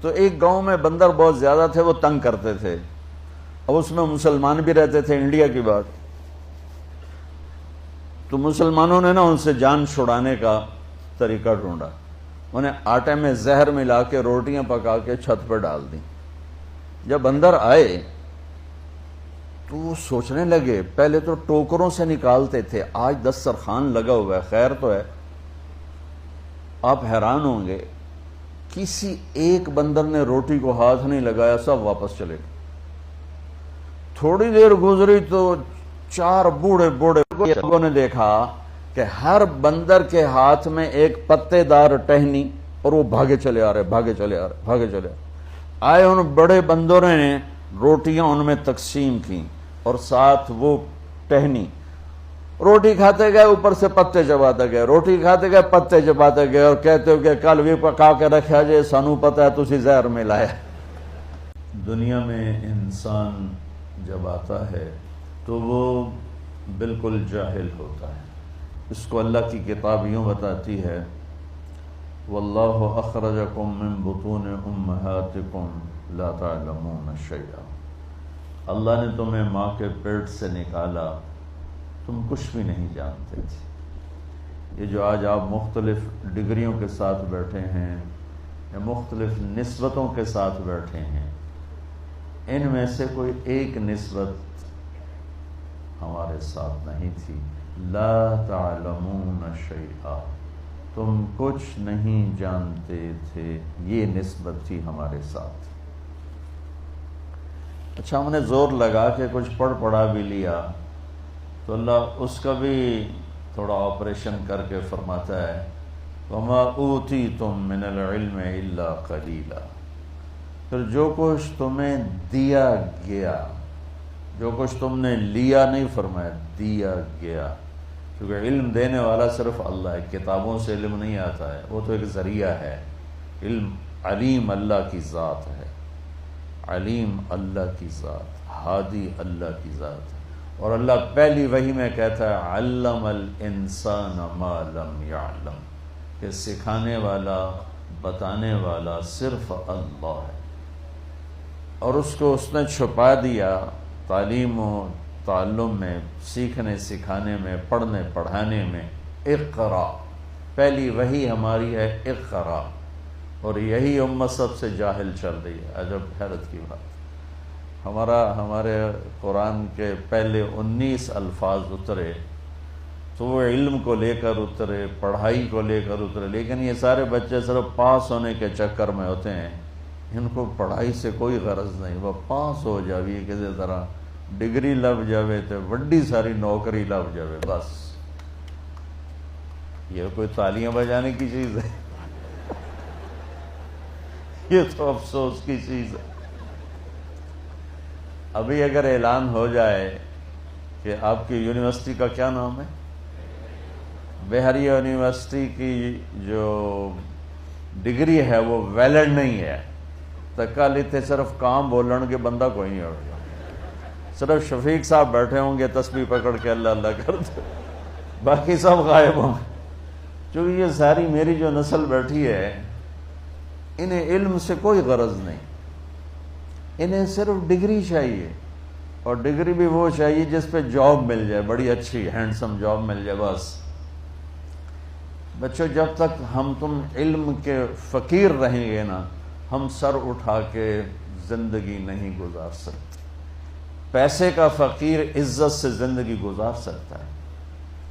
تو ایک گاؤں میں بندر بہت زیادہ تھے، وہ تنگ کرتے تھے، اور اس میں مسلمان بھی رہتے تھے، انڈیا کی بات۔ تو مسلمانوں نے نا ان سے جان چھڑانے کا طریقہ ڈھونڈا، انہیں آٹے میں زہر ملا کے روٹیاں پکا کے چھت پہ ڈال دیں۔ جب بندر آئے تو وہ سوچنے لگے، پہلے تو ٹوکروں سے نکالتے تھے، آج دسترخوان لگا ہوا ہے، خیر تو ہے۔ آپ حیران ہوں گے، کسی ایک بندر نے روٹی کو ہاتھ نہیں لگایا، سب واپس چلے گئے۔ تھوڑی دیر گزری تو 4 بوڑھے لوگوں نے دیکھا کہ ہر بندر کے ہاتھ میں ایک پتے دار ٹہنی، اور وہ بھاگے چلے آ رہے۔ آئے ان بڑے بندروں نے روٹیاں ان میں تقسیم کی، اور ساتھ وہ ٹہنی، روٹی کھاتے گئے، اوپر سے پتے چباتے گئے، روٹی کھاتے گئے، پتے چباتے گئے، اور کہتے ہو کہ کل بھی پکا کے رکھا جے، سانو پتہ ہے تسی زہر میں لایا۔ دنیا میں انسان جب آتا ہے تو وہ بالکل جاہل ہوتا ہے۔ اس کو اللہ کی کتاب یوں بتاتی ہے، واللہ اخرجکم من بطون امہاتکم لا تعلمون شیئا، اللہ نے تمہیں ماں کے پیٹ سے نکالا، تم کچھ بھی نہیں جانتے تھے۔ یہ جو آج آپ مختلف ڈگریوں کے ساتھ بیٹھے ہیں یا مختلف نسبتوں کے ساتھ بیٹھے ہیں، ان میں سے کوئی ایک نسبت ہمارے ساتھ نہیں تھی۔ لا تعلمون شیئا، تم کچھ نہیں جانتے تھے، یہ نسبت تھی ہمارے ساتھ۔ اچھا، ہم نے زور لگا کے کچھ پڑھا بھی لیا تو اللہ اس کا بھی تھوڑا آپریشن کر کے فرماتا ہے، وَمَا أُوتِيتُم مِّنَ الْعِلْمِ إِلَّا قَلِيلًا، پھر جو کچھ تمہیں دیا گیا، جو کچھ تم نے لیا نہیں فرمایا، دیا گیا، کیونکہ علم دینے والا صرف اللہ ہے، کتابوں سے علم نہیں آتا ہے، وہ تو ایک ذریعہ ہے۔ علم علیم اللہ کی ذات ہے، علیم اللہ کی ذات، ہادی اللہ کی ذات ہے۔ اور اللہ پہلی وحی میں کہتا ہے علم الانسان ما لم یعلم، کہ سکھانے والا، بتانے والا صرف اللہ ہے، اور اس کو اس نے چھپا دیا تعلیم و تعلم میں، سیکھنے سکھانے میں، پڑھنے پڑھانے میں۔ اقرا، پہلی وحی ہماری ہے اقرا، اور یہی امت سب سے جاہل چل رہی ہے۔ عجب حیرت کی بات، ہمارے قرآن کے پہلے 19 الفاظ اترے تو وہ علم کو لے کر اترے، پڑھائی کو لے کر اترے، لیکن یہ سارے بچے صرف پاس ہونے کے چکر میں ہوتے ہیں، ان کو پڑھائی سے کوئی غرض نہیں، وہ پاس ہو جاوی کسی طرح، ڈگری لب جاوے تو وڈی ساری نوکری لب جاوے، بس۔ یہ کوئی تالیاں بجانے کی چیز ہے؟ یہ تو افسوس کی چیز ہے۔ ابھی اگر اعلان ہو جائے کہ آپ کی یونیورسٹی کا کیا نام ہے، بہاریہ یونیورسٹی کی جو ڈگری ہے وہ ویلڈ نہیں ہے، تکا لیتے صرف کام بولن کے بندہ کوئی نہیں ہوگا، صرف شفیق صاحب بیٹھے ہوں گے تسبیح پکڑ کے اللہ اللہ کرتے، باقی سب غائب ہوں گے۔ چونکہ یہ ساری میری جو نسل بیٹھی ہے، انہیں علم سے کوئی غرض نہیں، انہیں صرف ڈگری چاہیے، اور ڈگری بھی وہ چاہیے جس پہ جاب مل جائے، بڑی اچھی ہینڈسم جاب مل جائے، بس۔ بچوں، جب تک ہم تم علم کے فقیر رہیں گے نا، ہم سر اٹھا کے زندگی نہیں گزار سکتے۔ پیسے کا فقیر عزت سے زندگی گزار سکتا ہے،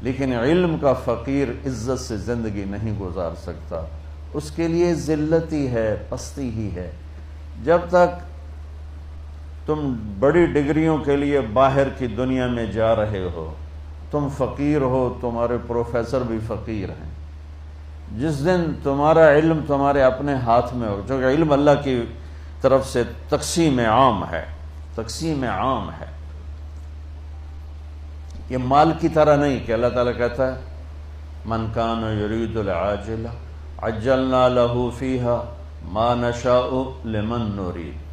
لیکن علم کا فقیر عزت سے زندگی نہیں گزار سکتا، اس کے لیے ذلت ہی ہے، پستی ہی ہے۔ جب تک تم بڑی ڈگریوں کے لیے باہر کی دنیا میں جا رہے ہو، تم فقیر ہو، تمہارے پروفیسر بھی فقیر ہیں۔ جس دن تمہارا علم تمہارے اپنے ہاتھ میں ہو، جو کہ علم اللہ کی طرف سے تقسیم عام ہے، تقسیم عام ہے، یہ مال کی طرح نہیں کہ اللہ تعالیٰ کہتا ہے من کان یرید العاجلہ عجلنا لہ فیہا ما نشاء لمن نرید،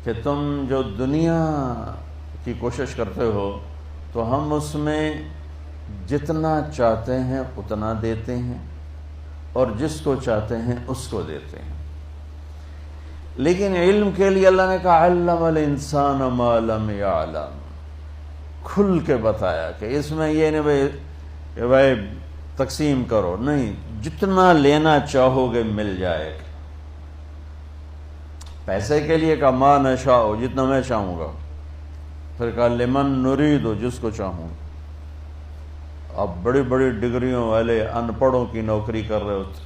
کہ تم جو دنیا کی کوشش کرتے ہو تو ہم اس میں جتنا چاہتے ہیں اتنا دیتے ہیں، اور جس کو چاہتے ہیں اس کو دیتے ہیں۔ لیکن علم کے لیے اللہ نے کہا علم الانسان ما لم یعلم، کھل کے بتایا کہ اس میں یہ نہیں کہ بھائی تقسیم کرو، نہیں، جتنا لینا چاہو گے مل جائے گا۔ پیسے کے لیے کہا ما نشاء، جتنا میں چاہوں گا، پھر کہا لمن نرید، جس کو چاہوں۔ اب بڑی بڑی ڈگریوں والے ان پڑھوں کی نوکری کر رہے ہوتے۔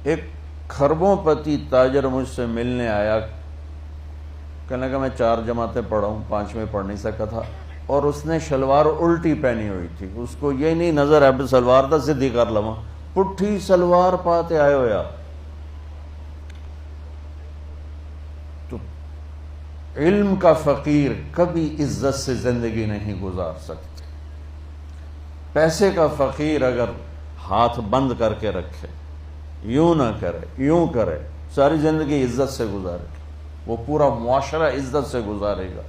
ایک خربوں پتی تاجر مجھ سے ملنے آیا، کہنے لگا میں 4 جماعتیں پڑھا ہوں، 5ویں پڑھ نہیں سکا تھا، اور اس نے شلوار الٹی پہنی ہوئی تھی، اس کو یہ نہیں نظر ہے سلوار تھا سدھی کر لوا، پٹھی سلوار پاتے آئے ہویا۔ تو علم کا فقیر کبھی عزت سے زندگی نہیں گزار سکتے۔ پیسے کا فقیر اگر ہاتھ بند کر کے رکھے، یوں نہ کرے یوں کرے، ساری زندگی عزت سے گزارے، وہ پورا معاشرہ عزت سے گزارے گا۔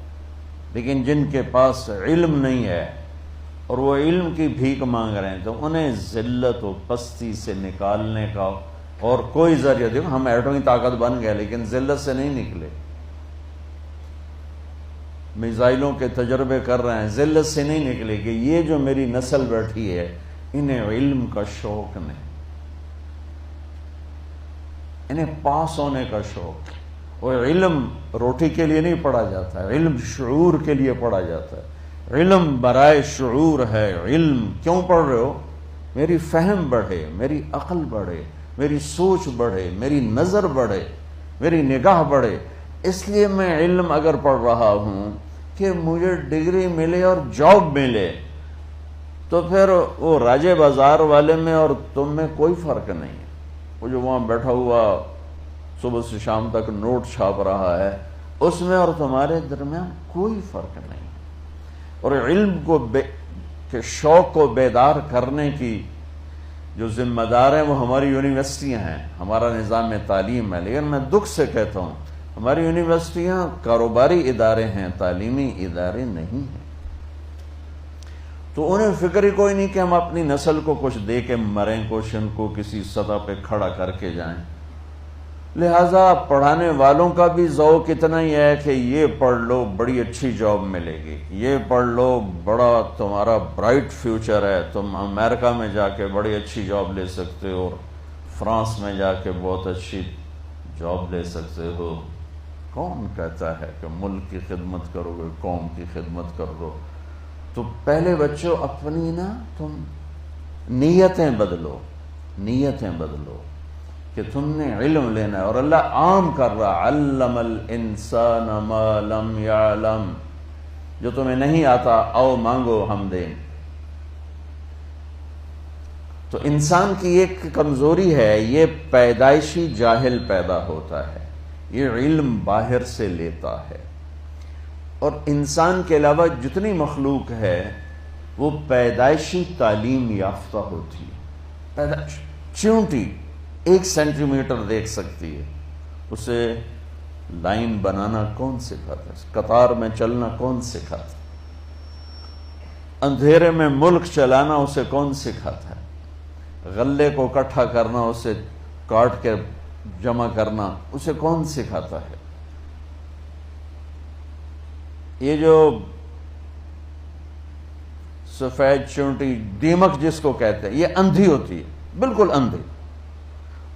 لیکن جن کے پاس علم نہیں ہے اور وہ علم کی بھیک مانگ رہے ہیں، تو انہیں ذلت و پستی سے نکالنے کا اور کوئی ذریعہ، دیکھو ہم ایٹمی طاقت بن گئے لیکن ذلت سے نہیں نکلے، میزائلوں کے تجربے کر رہے ہیں، ذلت سے نہیں نکلے کہ یہ جو میری نسل بیٹھی ہے انہیں علم کا شوق نہیں، انہیں پاس ہونے کا شوق۔ اور علم روٹی کے لیے نہیں پڑھا جاتا ہے، علم شعور کے لیے پڑھا جاتا ہے، علم برائے شعور ہے۔ علم کیوں پڑھ رہے ہو؟ میری فہم بڑھے، میری عقل بڑھے، میری سوچ بڑھے، میری نظر بڑھے، میری نگاہ بڑھے۔ اس لیے میں علم اگر پڑھ رہا ہوں کہ مجھے ڈگری ملے اور جاب ملے، تو پھر وہ راجے بازار والے میں اور تم میں کوئی فرق نہیں ہے۔ وہ جو وہاں بیٹھا ہوا صبح سے شام تک نوٹ چھاپ رہا ہے، اس میں اور تمہارے درمیان کوئی فرق نہیں۔ اور علم کو کے شوق کو بیدار کرنے کی جو ذمہ دار ہیں وہ ہماری یونیورسٹیاں ہیں، ہمارا نظام تعلیم ہے۔ لیکن میں دکھ سے کہتا ہوں ہماری یونیورسٹیاں کاروباری ادارے ہیں، تعلیمی ادارے نہیں ہیں۔ تو انہیں فکر ہی کوئی نہیں کہ ہم اپنی نسل کو کچھ دے کے مریں، کچھ ان کو کسی سطح پہ کھڑا کر کے جائیں۔ لہٰذا پڑھانے والوں کا بھی ذوق اتنا ہی ہے کہ یہ پڑھ لو بڑی اچھی جاب ملے گی، یہ پڑھ لو بڑا تمہارا برائٹ فیوچر ہے، تم امریکہ میں جا کے بڑی اچھی جاب لے سکتے ہو، اور فرانس میں جا کے بہت اچھی جاب لے سکتے ہو۔ کون کہتا ہے کہ ملک کی خدمت کرو گے، قوم کی خدمت کر دو؟ تو پہلے بچوں اپنی نا تم نیتیں بدلو، نیتیں بدلو کہ تم نے علم لینا ہے۔ اور اللہ عام کر رہا، علم الانسان ما لم یعلم، جو تمہیں نہیں آتا آؤ مانگو ہم دیں۔ تو انسان کی ایک کمزوری ہے، یہ پیدائشی جاہل پیدا ہوتا ہے، یہ علم باہر سے لیتا ہے۔ اور انسان کے علاوہ جتنی مخلوق ہے وہ پیدائشی تعلیم یافتہ ہوتی ہے۔ چیونٹی 1 سینٹی میٹر دیکھ سکتی ہے، اسے لائن بنانا کون سکھاتا ہے؟ قطار میں چلنا کون سکھاتا ہے؟ اندھیرے میں ملک چلانا اسے کون سکھاتا ہے؟ غلے کو اکٹھا کرنا، اسے کاٹ کے جمع کرنا اسے کون سکھاتا ہے؟ یہ جو سفید چونٹی دیمک جس کو کہتے ہیں، یہ اندھی ہوتی ہے، بالکل اندھی۔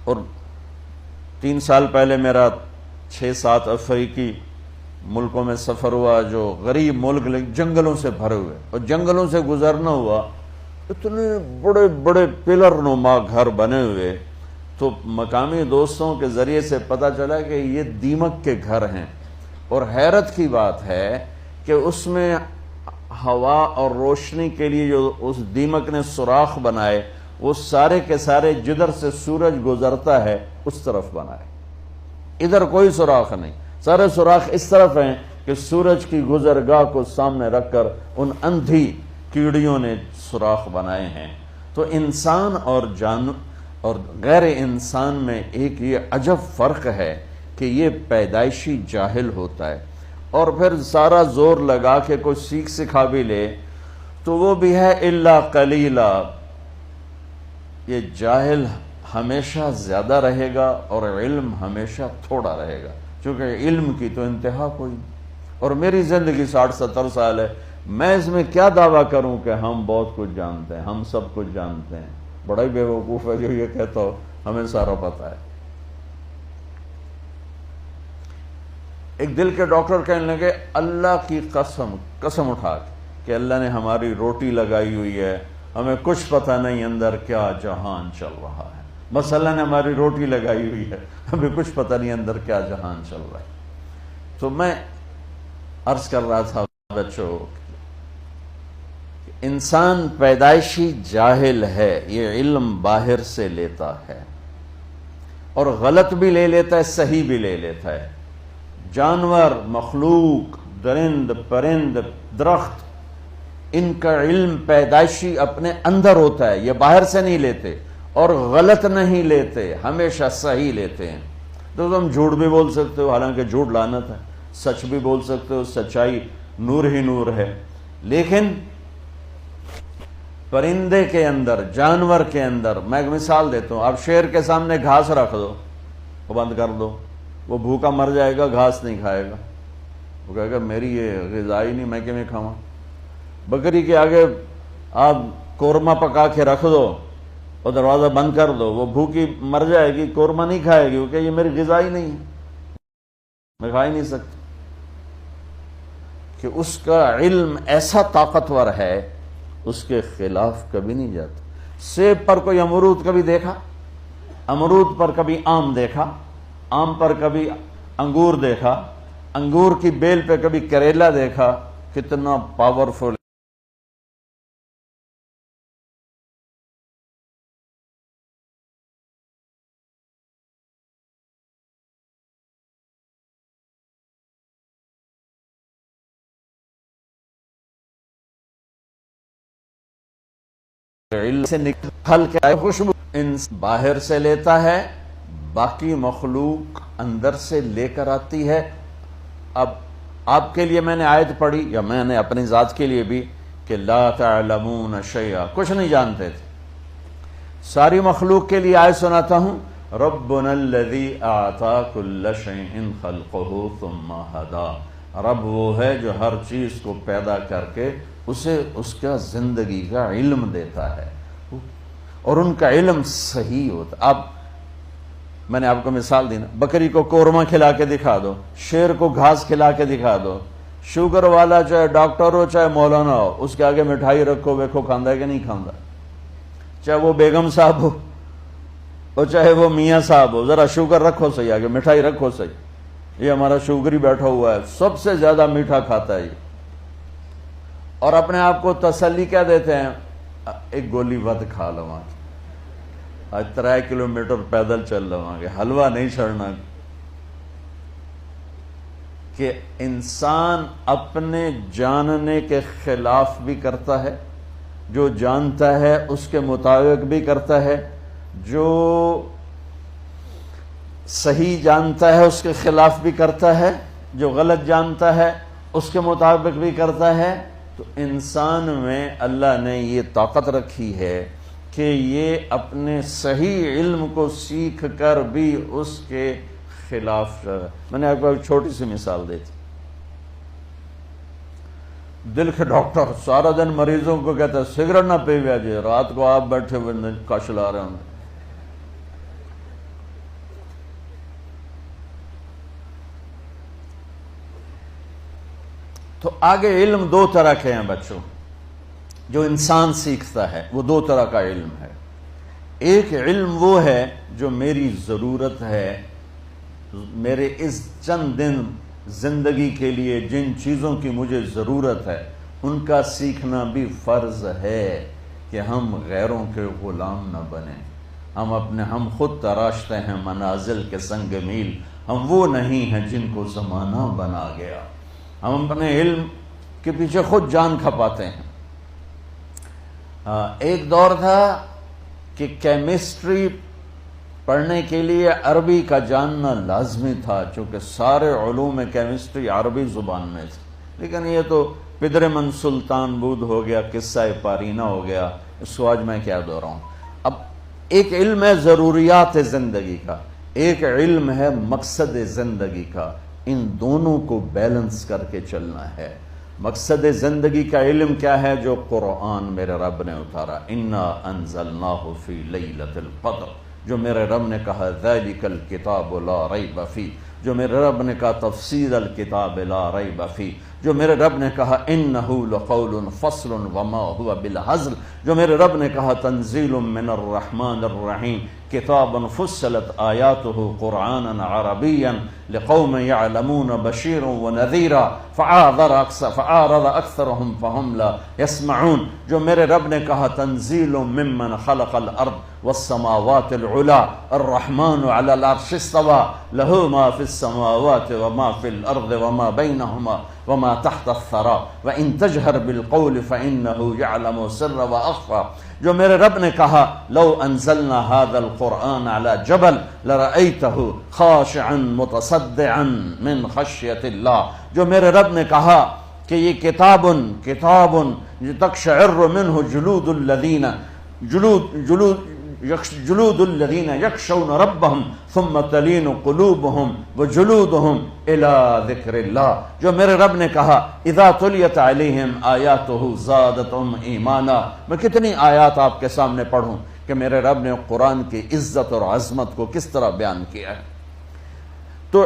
اور 3 سال پہلے میرا 6-7 افریقی ملکوں میں سفر ہوا، جو غریب ملک جنگلوں سے بھرے ہوئے، اور جنگلوں سے گزرنا ہوا، اتنے بڑے بڑے پلر نما گھر بنے ہوئے۔ تو مقامی دوستوں کے ذریعے سے پتہ چلا کہ یہ دیمک کے گھر ہیں۔ اور حیرت کی بات ہے کہ اس میں ہوا اور روشنی کے لیے جو اس دیمک نے سوراخ بنائے، وہ سارے کے سارے جدھر سے سورج گزرتا ہے اس طرف بنائے، ادھر کوئی سوراخ نہیں، سارے سوراخ اس طرف ہیں کہ سورج کی گزرگاہ کو سامنے رکھ کر ان اندھی کیڑیوں نے سوراخ بنائے ہیں۔ تو انسان اور غیر انسان میں ایک یہ عجب فرق ہے کہ یہ پیدائشی جاہل ہوتا ہے، اور پھر سارا زور لگا کے کوئی سیکھ سکھا بھی لے تو وہ بھی ہے الا قلیلا۔ یہ جاہل ہمیشہ زیادہ رہے گا اور علم ہمیشہ تھوڑا رہے گا، چونکہ علم کی تو انتہا کوئی نہیں۔ اور میری زندگی 60-70 سال ہے، میں اس میں کیا دعویٰ کروں کہ ہم بہت کچھ جانتے ہیں، ہم سب کچھ جانتے ہیں۔ بڑا ہی بیوقوف ہے جو یہ کہتا ہو ہمیں سارا پتہ ہے۔ ایک دل کے ڈاکٹر کہنے لگے اللہ کی قسم اٹھا کے کہ اللہ نے ہماری روٹی لگائی ہوئی ہے، ہمیں کچھ پتہ نہیں اندر کیا جہان چل رہا ہے، بس اللہ نے ہماری روٹی لگائی ہوئی ہے، ہمیں کچھ پتہ نہیں اندر کیا جہان چل رہا ہے۔ تو میں عرض کر رہا تھا بچوں، انسان پیدائشی جاہل ہے، یہ علم باہر سے لیتا ہے اور غلط بھی لے لیتا ہے، صحیح بھی لے لیتا ہے۔ جانور، مخلوق، درند، پرند، درخت، ان کا علم پیدائشی اپنے اندر ہوتا ہے، یہ باہر سے نہیں لیتے اور غلط نہیں لیتے، ہمیشہ صحیح لیتے ہیں۔ تو تم جھوٹ بھی بول سکتے ہو، حالانکہ جھوٹ لعنت ہے، سچ بھی بول سکتے ہو، سچائی نور ہی نور ہے، لیکن پرندے کے اندر، جانور کے اندر، میں ایک مثال دیتا ہوں، آپ شیر کے سامنے گھاس رکھ دو، وہ بند کر دو، وہ بھوکا مر جائے گا، گھاس نہیں کھائے گا، وہ کہے گا میری یہ غذا ہی نہیں، میں کیوں کھاؤں۔ بکری کے آگے آپ قورمہ پکا کے رکھ دو اور دروازہ بند کر دو، وہ بھوکی مر جائے گی، قورمہ نہیں کھائے گی، وہ کہ یہ میری غذا ہی نہیں ہے، میں کھا ہی نہیں سکتی۔ کہ اس کا علم ایسا طاقتور ہے، اس کے خلاف کبھی نہیں جاتا۔ سیب پر کوئی امرود کبھی دیکھا؟ امرود پر کبھی آم دیکھا؟ آم پر کبھی انگور دیکھا؟ انگور کی بیل پہ کبھی کریلا دیکھا؟ کتنا پاورفل علم سے نکل کے آئے خوشبو باہر سے لیتا ہے، باقی مخلوق اندر سے لے کر آتی ہے۔ اب آپ کے لیے میں نے آیت پڑھی، یا میں نے اپنی ذات کے لیے بھی، کہ لا تعلمون شیئا، کچھ نہیں جانتے تھے۔ ساری مخلوق کے لیے آیت سناتا ہوں، ربنا الذی اعطى كل شیء خلقه ثم هدى، رب وہ ہے جو ہر چیز کو پیدا کر کے اسے اس کا زندگی کا علم دیتا ہے، اور ان کا علم صحیح ہوتا۔ اب میں نے آپ کو مثال دی نا، بکری کو قورمہ کھلا کے دکھا دو، شیر کو گھاس کھلا کے دکھا دو، شوگر والا چاہے ڈاکٹر ہو چاہے مولانا ہو، اس کے آگے مٹھائی رکھو، ویکھو کھاندا ہے کہ نہیں کھاندا، چاہے وہ بیگم صاحب ہو اور چاہے وہ میاں صاحب ہو، ذرا شوگر رکھو صحیح، آگے مٹھائی رکھو صحیح، یہ ہمارا شوگری بیٹھا ہوا ہے، سب سے زیادہ میٹھا کھاتا ہے یہ، اور اپنے آپ کو تسلی کیا دیتے ہیں، ایک گولی ود کھا لواں گے، آج 3 کلومیٹر پیدل چل لواں گے، حلوہ نہیں چھڑنا۔ کہ انسان اپنے جاننے کے خلاف بھی کرتا ہے، جو جانتا ہے اس کے مطابق بھی کرتا ہے، جو صحیح جانتا ہے اس کے خلاف بھی کرتا ہے، جو غلط جانتا ہے اس کے مطابق بھی کرتا ہے۔ تو انسان میں اللہ نے یہ طاقت رکھی ہے کہ یہ اپنے صحیح علم کو سیکھ کر بھی اس کے خلاف۔ میں نے آپ کو ایک چھوٹی سی مثال دی تھی، دل کے ڈاکٹر سارا دن مریضوں کو کہتا ہے سگریٹ نہ پیویا جی، رات کو آپ بیٹھے ہوئے کش لا رہے ہوں۔ تو آگے علم 2 طرح کے ہیں بچوں، جو انسان سیکھتا ہے وہ 2 طرح کا علم ہے۔ ایک علم وہ ہے جو میری ضرورت ہے، میرے اس چند دن زندگی کے لیے جن چیزوں کی مجھے ضرورت ہے ان کا سیکھنا بھی فرض ہے، کہ ہم غیروں کے غلام نہ بنیں۔ ہم خود تراشتے ہیں منازل کے سنگ میل، ہم وہ نہیں ہیں جن کو زمانہ بنا گیا، ہم اپنے علم کے پیچھے خود جان کھپاتے ہیں۔ ایک دور تھا کہ کیمسٹری پڑھنے کے لیے عربی کا جاننا لازمی تھا، چونکہ سارے علوم کیمسٹری عربی زبان میں تھے، لیکن یہ تو پدر من سلطان بود ہو گیا، قصہ پارینہ ہو گیا، اس کو آج میں کیا دہراؤں۔ اب ایک علم ہے ضروریات زندگی کا، ایک علم ہے مقصد زندگی کا، ان دونوں کو بیلنس کر کے چلنا ہے۔ مقصد زندگی کا علم کیا ہے؟ جو قرآن میرے رب نے اتارا، انا انزلناہ فی لیلۃ القدر، جو میرے رب نے کہا ذالک الکتاب لا ریب فیہ، جو میرے رب نے کہا تفسیر الکتاب لا ریب فیہ، جو میرے رب نے کہا انہ لقول فصل وما هو بالہزل، جو میرے رب نے کہا تنزیل من الرحمن الرحیم، کتاب فصلت آیاتہ قرآنا عربیا لقوم یعلمون بشیرا ونذیرا فعارض اکثرهم فهم لا یسمعون، جو میرے رب نے کہا تنزیل ممن خلق الارض والسماوات العلا الرحمن على العرش استوى له ما في السماوات وما في الارض وما بينهما وما تحت الثرى وان تجهر بالقول فانه يعلم السر واخفى، جو میرے رب نے کہا لو انزلنا هذا القرآن على جبل لرأيته خاشعا متصدعا من خشیة اللہ، جو میرے رب نے کہا کہ یہ کتاب تقشعر منه جلود الذین یخشون ربهم ثم تلین قلوبهم وجلودهم الى ذکر اللہ، جو میرے رب نے کہا اذا تلیت علیہم آیاتہ زادتہم ایمانا۔ میں کتنی آیات آپ کے سامنے پڑھوں کہ میرے رب نے قرآن کی عزت اور عظمت کو کس طرح بیان کیا ہے۔ تو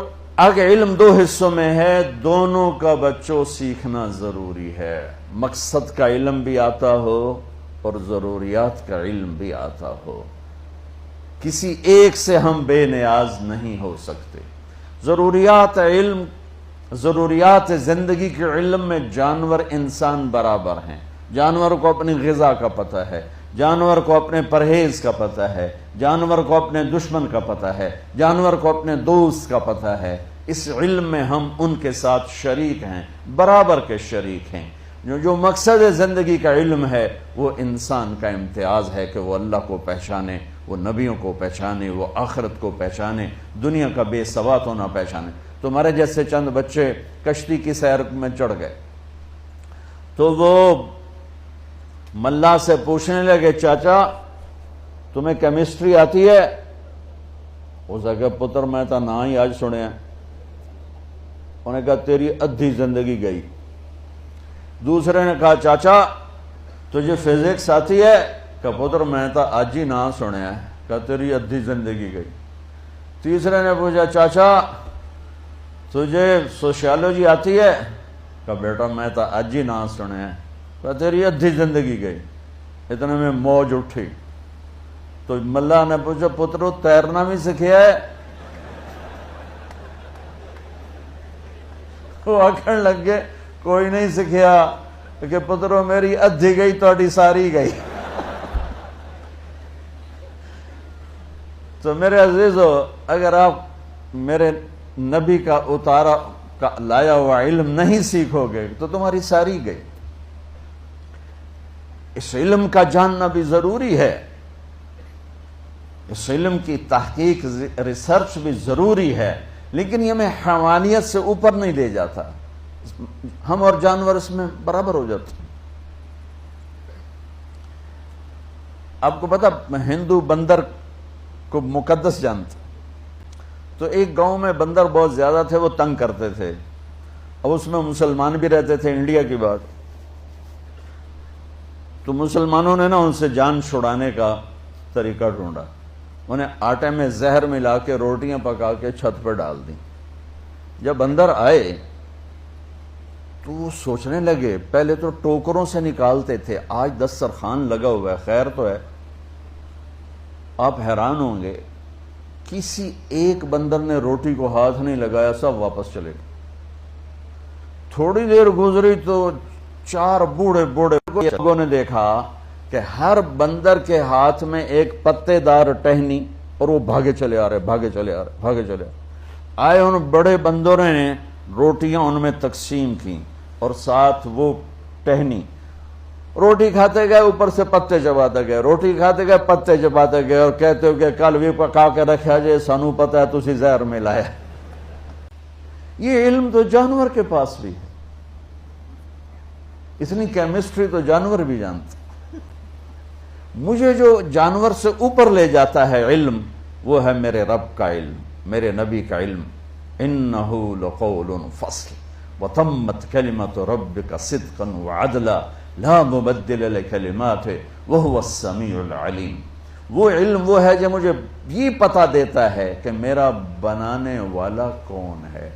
آگے علم دو حصوں میں ہے، دونوں کا بچوں سیکھنا ضروری ہے، مقصد کا علم بھی آتا ہو اور ضروریات کا علم بھی آتا ہو، کسی ایک سے ہم بے نیاز نہیں ہو سکتے۔ ضروریات زندگی کے علم میں جانور انسان برابر ہیں، جانور کو اپنی غذا کا پتہ ہے، جانور کو اپنے پرہیز کا پتہ ہے، جانور کو اپنے دشمن کا پتہ ہے، جانور کو اپنے دوست کا پتہ ہے۔ اس علم میں ہم ان کے ساتھ شریک ہیں، برابر کے شریک ہیں۔ جو مقصد زندگی کا علم ہے وہ انسان کا امتیاز ہے کہ وہ اللہ کو پہچانے، وہ نبیوں کو پہچانے، وہ آخرت کو پہچانے، دنیا کا بے ثبات ہونا پہچانے۔ تمہارے جیسے چند بچے کشتی کی سیر میں چڑھ گئے تو وہ ملا سے پوچھنے لگے چاچا تمہیں کیمسٹری آتی ہے؟ اس نے کہا پتر میں تو نہ ہی آج سنیا۔ انہوں نے کہا تیری ادھی زندگی گئی۔ دوسرے نے کہا چاچا تجھے فزکس آتی ہے؟ کہا پتر میں تو آج ہی نہ سنیا ہے۔ کہا تیری ادھی زندگی گئی۔ تیسرے نے پوچھا چاچا تجھے سوشیالوجی آتی ہے؟ کہا بیٹا میں تو آج ہی نہ سنیا ہے۔ کہا تیری ادھی زندگی گئی۔ اتنے میں موج اٹھی تو ملا نے پوچھا پترو تیرنا بھی سکھیا ہے؟ وہ آکھن لگ گئے کوئی نہیں سکھیا کہ پترو میری ادھی گئی تہاڈی ساری گئی۔ تو میرے عزیزو اگر آپ میرے نبی کا اتارا کا لایا ہوا علم نہیں سیکھو گے تو تمہاری ساری گئی۔ اس علم کا جاننا بھی ضروری ہے، اس علم کی تحقیق ریسرچ بھی ضروری ہے، لیکن یہ ہمیں حیوانیت سے اوپر نہیں لے جاتا، ہم اور جانور اس میں برابر ہو جاتے۔ آپ کو پتا ہندو بندر کو مقدس جانتے، تو ایک گاؤں میں بندر بہت زیادہ تھے، وہ تنگ کرتے تھے، اور اس میں مسلمان بھی رہتے تھے، انڈیا کی بات۔ تو مسلمانوں نے نا ان سے جان چھڑانے کا طریقہ ڈھونڈا، انہیں آٹے میں زہر ملا کے روٹیاں پکا کے چھت پہ ڈال دیں۔ جب بندر آئے تو وہ سوچنے لگے، پہلے تو ٹوکروں سے نکالتے تھے، آج دسترخوان لگا ہوا ہے، خیر تو ہے۔ آپ حیران ہوں گے کسی ایک بندر نے روٹی کو ہاتھ نہیں لگایا، سب واپس چلے گئے۔ تھوڑی دیر گزری تو 4 بوڑھے لوگوں نے دیکھا کہ ہر بندر کے ہاتھ میں ایک پتے دار ٹہنی، اور وہ بھاگے چلے آ رہے۔ آئے ان بڑے بندروں نے روٹیاں ان میں تقسیم کی اور ساتھ وہ ٹہنی، روٹی کھاتے گئے اوپر سے پتے چباتے گئے، روٹی کھاتے گئے پتے چباتے گئے، اور کہتے ہو کہ کل بھی پکا کے رکھا جائے، سانو پتہ ہے تسی زہر ملایا۔ یہ علم تو جانور کے پاس بھی ہے، اتنی کیمسٹری تو جانور بھی جانتے۔ مجھے جو جانور سے اوپر لے جاتا ہے علم، وہ ہے میرے رب کا علم، میرے نبی کا علم۔ انہ لقول فصل وتمت کلمۃ ربک صدقا وعدلا لا مبدل لکلماتہ وہو السمیع العلیم۔ وہ علم وہ ہے جو مجھے یہ پتہ دیتا ہے کہ میرا بنانے والا کون ہے،